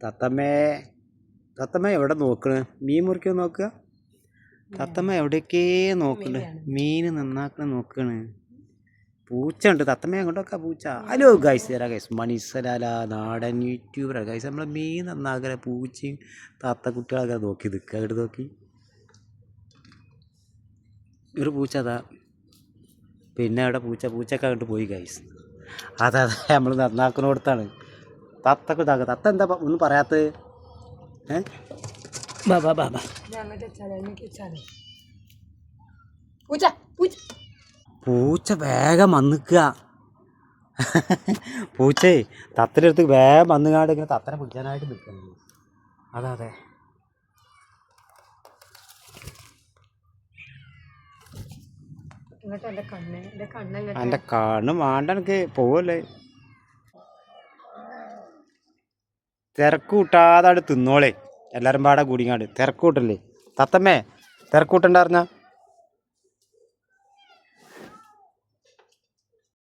തത്തമ്മേ തത്തമ്മ എവിടെ നോക്കണ്? മീൻ മുറിക്കാൻ നോക്കുക. തത്തമ്മ എവിടേക്കേ നോക്കണ്. മീൻ നന്നാക്കണ നോക്കണ്. പൂച്ച ഉണ്ട്. തത്തമ്മ അങ്ങോട്ടൊക്കെ പൂച്ച. ഹലോ ഗൈസ്, തരാ ഗൈസ് മണിസലാല നാടൻ യൂട്യൂബറാ ഗൈസ്. നമ്മളെ മീൻ നന്നാക്കണ പൂച്ചയും താത്ത കുട്ടികളൊക്കെ നോക്കി നിൽക്കുക. അങ്ങോട്ട് നോക്കി ഒരു പൂച്ച അതാ. പിന്നെ അവിടെ പൂച്ചയൊക്കെ അങ്ങോട്ട് പോയി ഗൈസ്. അതെ നമ്മൾ നന്നാക്കണോടത്താണ് തത്തൊക്കെ ഇതാക്കുക. തത്ത എന്താ ഒന്നും പറയാത്തത്? പൂച്ച വേഗം വന്നിക്കുക. പൂച്ചേ തത്തൻ്റെ അടുത്ത് വേഗം വന്നുകാണ്ട് ഇങ്ങനെ തത്തനെ പിടിക്കാനായിട്ട് നിൽക്കുന്നു. അതെ എൻ്റെ കണ്ണ് വേണ്ട എനിക്ക് പോവല്ലേ. തിരക്ക് കൂട്ടാതെ അവിടെ തിന്നോളേ. എല്ലാവരും പാടെ കൂടിങ്ങാണ്ട് തിരക്ക് കൂട്ടല്ലേ. തത്തമ്മേ തിരക്ക് കൂട്ടണ്ടായിരുന്ന